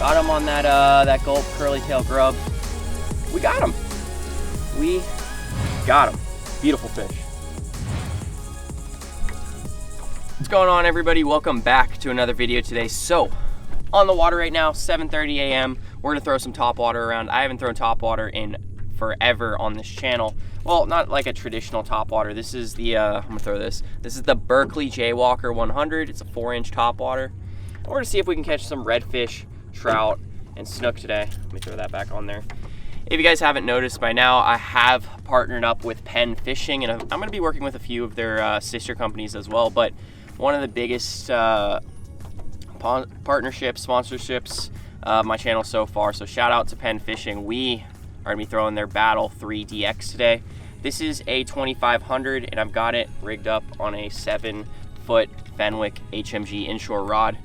Got him on that gulp curly tail grub. We got him. We got him. Beautiful fish. What's going on, everybody? Welcome back to another video today. So, on the water right now, 7:30 a.m. We're gonna throw some topwater around. I haven't thrown topwater in forever on this channel. Well, not like a traditional topwater. This is the, I'm gonna throw this. This is the Berkley Jaywalker 100. It's a 4-inch topwater. We're gonna see if we can catch some redfish, trout, and snook today. Let me throw that back on there. If you guys haven't noticed by now, I have partnered up with Penn Fishing, and I'm gonna be working with a few of their sister companies as well, but one of the biggest partnerships, sponsorships of my channel so far. So shout out to Penn Fishing. We are gonna be throwing their Battle 3 DX today. This is a 2500, and I've got it rigged up on a 7-foot Fenwick HMG inshore rod.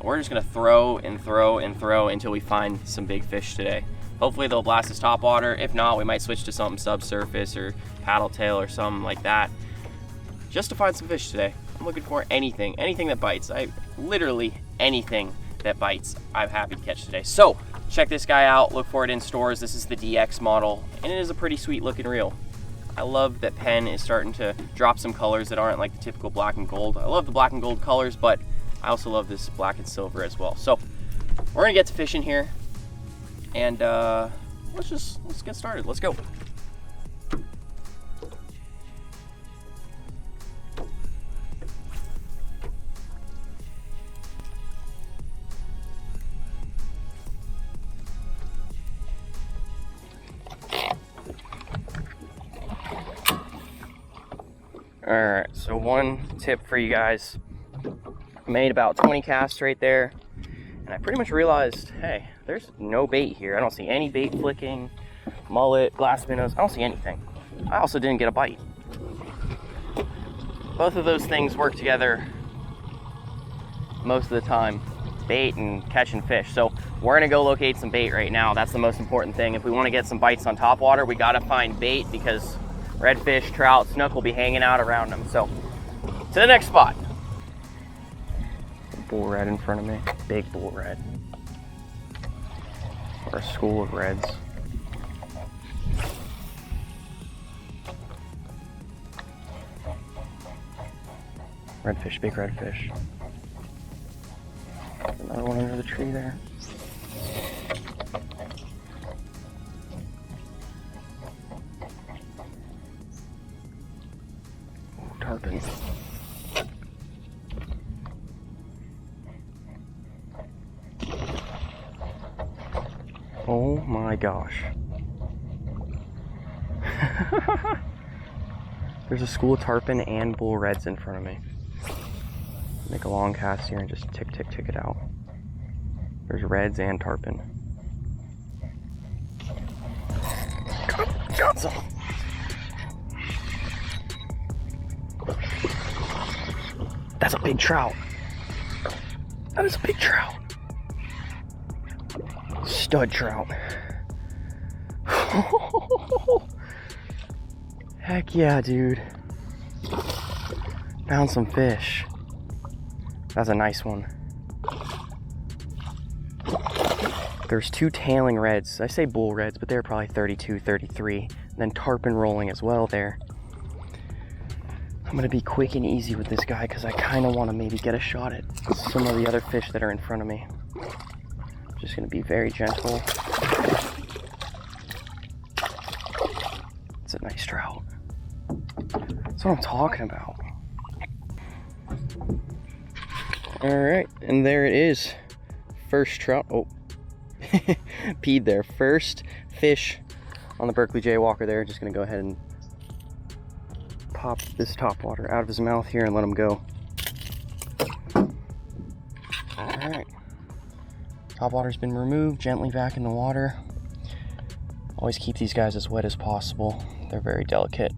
We're just gonna throw and throw and throw until we find some big fish today. Hopefully they'll blast us topwater. If not, we might switch to something subsurface or paddle tail or something like that, just to find some fish today. I'm looking for anything that bites. Literally anything that bites, I'm happy to catch today. So check this guy out, look for it in stores. This is the DX model, and it is a pretty sweet looking reel. I love that Penn is starting to drop some colors that aren't like the typical black and gold. I love the black and gold colors, but I also love this black and silver as well. So we're gonna get to fishing here, and let's get started. Let's go. All right, so one tip for you guys. Made about 20 casts right there, and I pretty much realized, hey, there's no bait here. I don't see any bait flicking, mullet, glass minnows. I don't see anything. I also didn't get a bite. Both of those things work together most of the time, bait and catching fish. So we're gonna go locate some bait right now. That's the most important thing. If we wanna get some bites on topwater, we gotta find bait, because redfish, trout, snook will be hanging out around them. So to the next spot. Bull red in front of me, big bull red, or a school of reds. Redfish, big redfish. Another one under the tree there. Ooh, tarpon. Oh my gosh. There's a school of tarpon and bull reds in front of me. Make a long cast here and just tick it out. There's reds and tarpon. Got some. That's a big trout. That is a big trout. Stud trout. Heck yeah, dude. Found some fish. That's a nice one. There's 2 tailing reds. I say bull reds, but they're probably 32, 33. And then tarpon rolling as well there. I'm gonna be quick and easy with this guy because I kind of want to maybe get a shot at some of the other fish that are in front of me. Just gonna be very gentle. It's a nice trout. That's what I'm talking about. All right, and there it is. First trout. Oh, peed there. First fish on the Berkley Jaywalker there. Just gonna go ahead and pop this topwater out of his mouth here and let him go. All right. Topwater's been removed, gently back in the water. Always keep these guys as wet as possible. They're very delicate.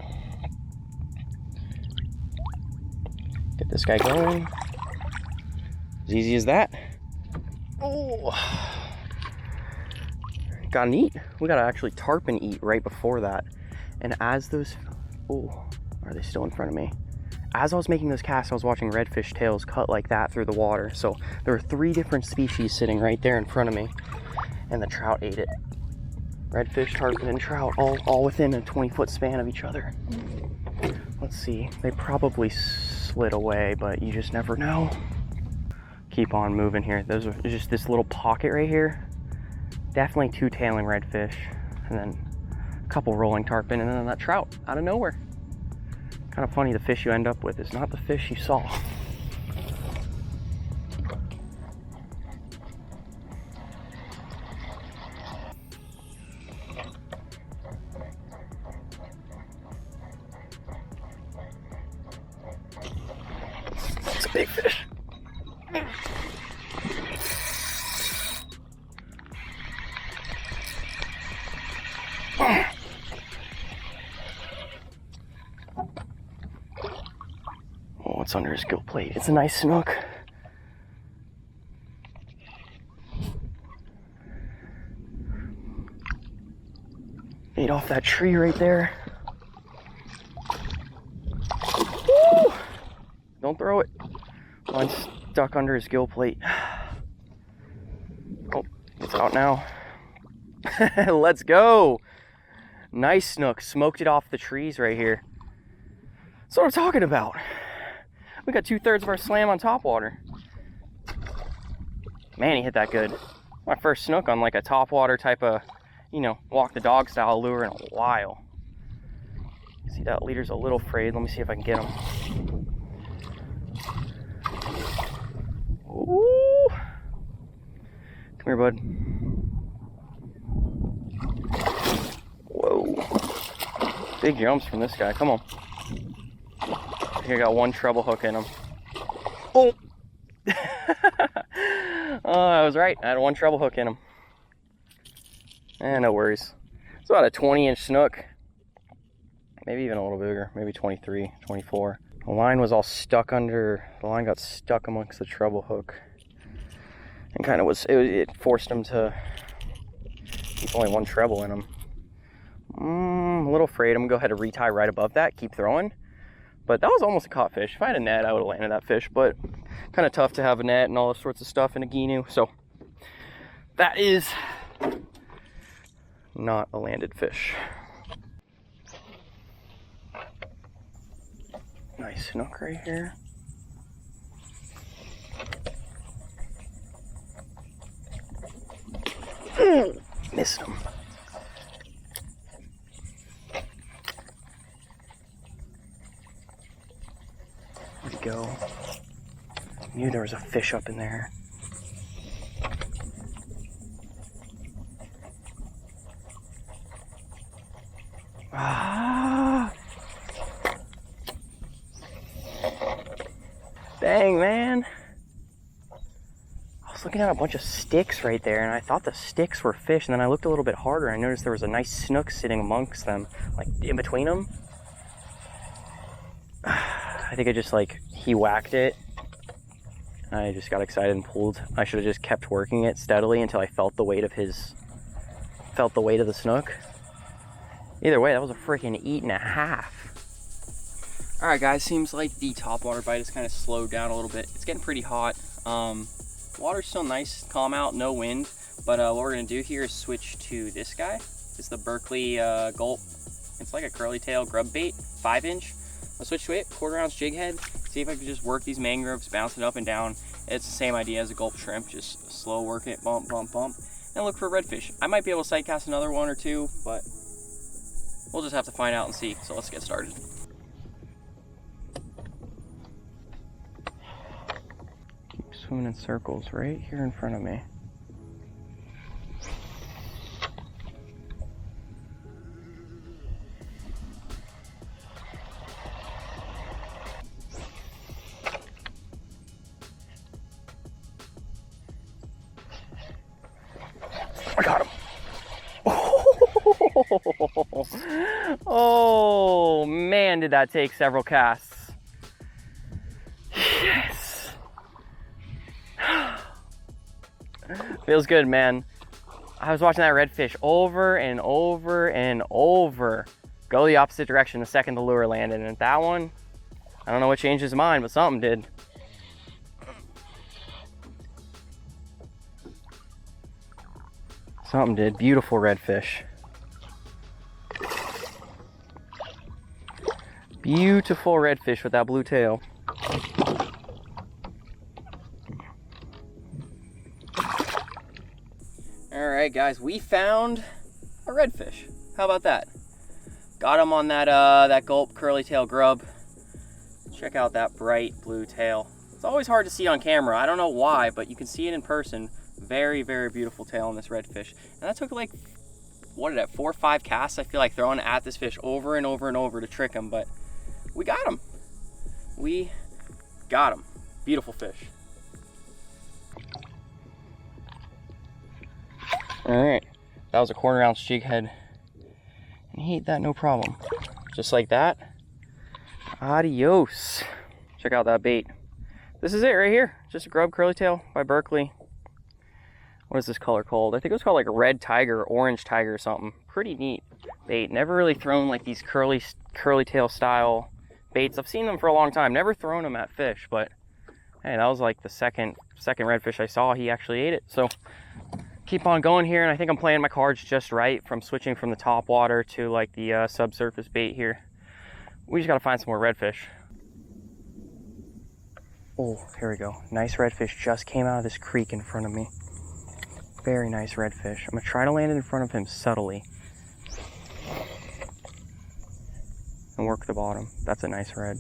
Get this guy going. As easy as that. Oh, got an eat. We got to actually tarpon eat right before that. And as those, oh, are they still in front of me? as I was making this cast, I was watching redfish tails cut like that through the water. So there were 3 different species sitting right there in front of me, and the trout ate it. Redfish, tarpon, and trout, all within a 20-foot span of each other. Let's see, they probably slid away, but you just never know. Keep on moving here. There's just this little pocket right here. Definitely 2 tailing redfish, and then a couple rolling tarpon, and then that trout out of nowhere. Kind of funny, the fish you end up with is not the fish you saw. It's a big fish. Oh, what's under his gill plate? It's a nice snook. Ate off that tree right there. Woo! Don't throw it. Mine's stuck under his gill plate. Oh, it's out now. Let's go. Nice snook. Smoked it off the trees right here. That's what I'm talking about. We got 2/3 of our slam on topwater. Man, he hit that good. My first snook on like a topwater type of, you know, walk the dog style lure in a while. See, that leader's a little frayed. Let me see if I can get him. Ooh. Come here, bud. Whoa. Big jumps from this guy. Come on. I think I got 1 treble hook in him. Oh! Oh, I was right. I had 1 treble hook in him. No worries. It's about a 20-inch snook. Maybe even a little bigger. Maybe 23, 24. The line was all stuck under, the line got stuck amongst the treble hook. And kind of it forced him to keep only 1 treble in him. I'm a little afraid. I'm gonna go ahead and retie right above that, keep throwing. But that was almost a caught fish. If I had a net, I would have landed that fish, but kind of tough to have a net and all this sorts of stuff in a Ginu. So that is not a landed fish. Nice snook right here. Missed him. Where'd he go? Knew there was a fish up in there. Ah! Dang, man. I was looking at a bunch of sticks right there, and I thought the sticks were fish, and then I looked a little bit harder, and I noticed there was a nice snook sitting amongst them, like in between them. I think I just he whacked it. I just got excited and pulled. I should have just kept working it steadily until I felt the weight of the snook. Either way, that was a freaking 8.5. All right, guys, seems like the topwater bite has kind of slowed down a little bit. It's getting pretty hot. Water's still nice, calm out, no wind. But what we're gonna do here is switch to this guy. It's the Berkeley Gulp. It's like a curly tail grub bait, 5-inch. I'll switch to it, 1/4 ounce jig head. See if I can just work these mangroves, bounce it up and down. It's the same idea as a gulp shrimp, just slow work it, bump, bump, bump, and look for redfish. I might be able to sight cast another 1 or 2, but we'll just have to find out and see. So let's get started. Keep swimming in circles right here in front of me. I got him. Oh man, did that take several casts. Yes. Feels good, man. I was watching that redfish over and over and over go the opposite direction the second the lure landed, and that one, I don't know what changed his mind, but something did. Something did. Beautiful redfish. Beautiful redfish with that blue tail. All right, guys, we found a redfish. How about that? Got him on that that gulp curly tail grub. Check out that bright blue tail. It's always hard to see on camera. I don't know why, but you can see it in person. Very, very beautiful tail on this redfish. And that took like, what did that, 4 or 5 casts, I feel like, throwing at this fish over and over and over to trick him, but we got him. We got him. Beautiful fish. All right, that was a 1/4 ounce jig head. And he ate that no problem. Just like that. Adios. Check out that bait. This is it right here. Just a grub curly tail by Berkeley. What is this color called? I think it was called like a red tiger or orange tiger or something. Pretty neat bait. Never really thrown like these curly tail style baits. I've seen them for a long time. Never thrown them at fish, but hey, that was like the second redfish I saw. He actually ate it. So keep on going here, and I think I'm playing my cards just right from switching from the top water to like the subsurface bait here. We just gotta find some more redfish. Oh, here we go. Nice redfish just came out of this creek in front of me. Very nice redfish. I'm gonna try to land it in front of him subtly. And work the bottom. That's a nice red.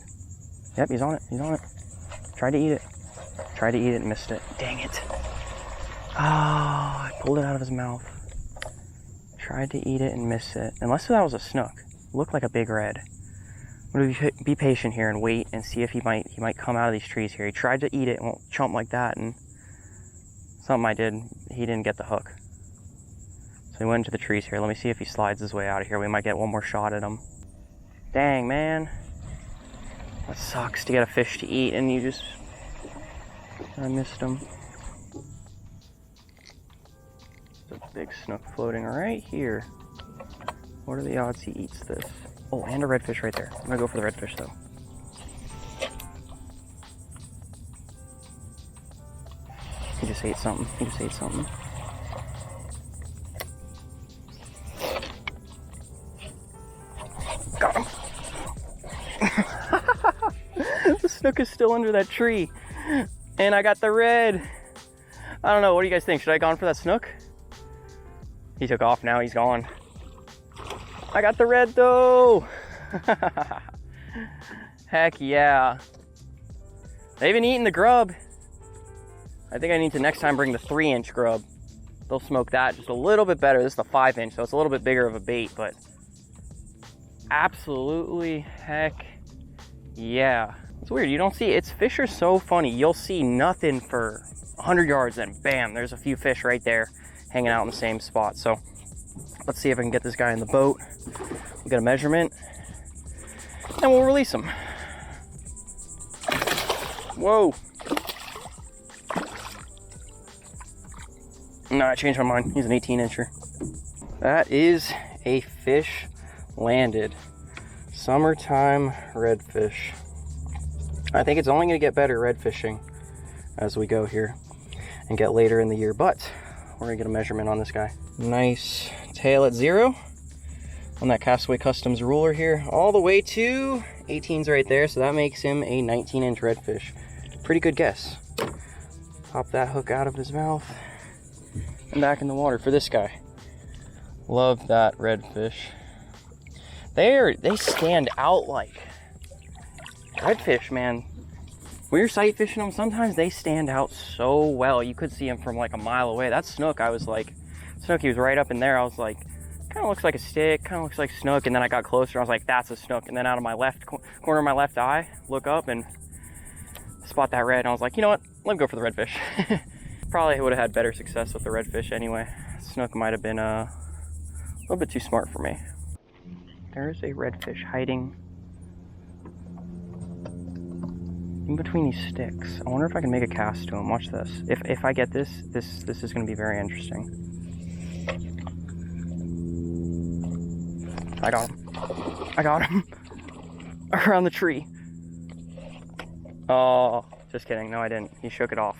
Yep, he's on it, he's on it. Tried to eat it. Tried to eat it and missed it. Dang it. Ah, I pulled it out of his mouth. Tried to eat it and miss it. Unless that was a snook. Looked like a big red. I'm gonna be patient here and wait and see if he might come out of these trees here. He tried to eat it and won't chomp like that, and something I did, he didn't get the hook. So he went into the trees here. Let me see if he slides his way out of here. We might get one more shot at him. Dang, man. That sucks to get a fish to eat and I missed him. There's a big snook floating right here. What are the odds he eats this? Oh, and a redfish right there. I'm gonna go for the redfish though. He just ate something. He just ate something. Got him. The snook is still under that tree. And I got the red. I don't know. What do you guys think? Should I have gone for that snook? He took off now. He's gone. I got the red though. Heck yeah. They've been eating the grub. I think I need to next time bring the 3-inch grub. They'll smoke that just a little bit better. This is the 5-inch, so it's a little bit bigger of a bait, but absolutely heck yeah. It's weird, you don't see, fish are so funny. You'll see nothing for 100 yards and bam, there's a few fish right there hanging out in the same spot. So let's see if I can get this guy in the boat. We'll get a measurement and we'll release him. Whoa. No, I changed my mind. He's an 18-incher. That is a fish landed. Summertime redfish. I think it's only going to get better red fishing as we go here and get later in the year, but we're going to get a measurement on this guy. Nice tail at 0 on that Castaway Customs ruler here, all the way to 18's right there, so that makes him a 19-inch redfish. Pretty good guess. Pop that hook out of his mouth and back in the water for this guy. Love that redfish. They stand out like redfish, man. When you're sight fishing them, sometimes they stand out so well. You could see them from like a mile away. That snook, I was like, he was right up in there. I was like, kind of looks like a stick, kind of looks like snook. And then I got closer, I was like, that's a snook. And then out of my left corner of my left eye, look up and spot that red. And I was like, you know what? Let me go for the redfish. Probably would have had better success with the redfish anyway. Snook might have been a little bit too smart for me. There's a redfish hiding in between these sticks. I wonder if I can make a cast to him. Watch this. If I get this is going to be very interesting. I got him. I got him. Around the tree. Oh, just kidding. No, I didn't. He shook it off.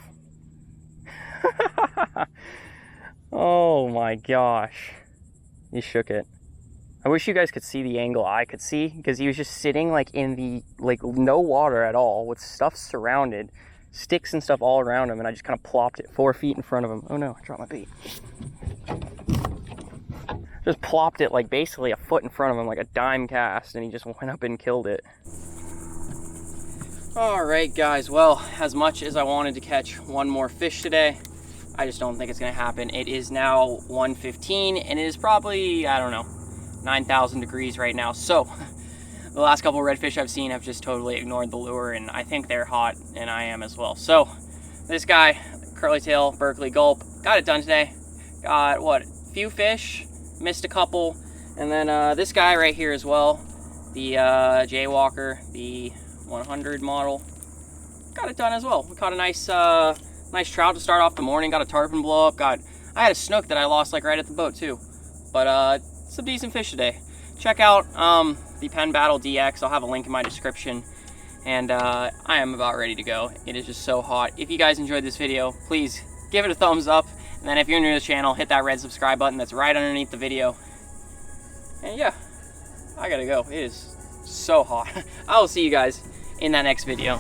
Oh my gosh. He shook it. I wish you guys could see the angle I could see, because he was just sitting like in the, like no water at all, with stuff surrounded, sticks and stuff all around him, and I just kind of plopped it 4 feet in front of him. Oh no, I dropped my bait. Just plopped it like basically a foot in front of him, like a dime cast, and he just went up and killed it. All right, guys, well, as much as I wanted to catch one more fish today, I just don't think it's gonna happen. It is now 1:15, and it is probably, I don't know, 9,000 degrees right now. So the last couple of redfish I've seen have just totally ignored the lure, and I think they're hot, and I am as well. So this guy, curly tail, Berkeley gulp, got it done today. Got, what, a few fish, missed a couple, and then this guy right here as well, the Jaywalker, the 100 model, got it done as well. We caught a nice nice trout to start off the morning, got a tarpon blow up, I had a snook that I lost like right at the boat too. But some decent fish today. Check out the Penn Battle DX. I'll have a link in my description. And I am about ready to go. It is just so hot. If you guys enjoyed this video, please give it a thumbs up. And then if you're new to the channel, hit that red subscribe button that's right underneath the video. And yeah, I gotta go. It is so hot. I will see you guys in that next video.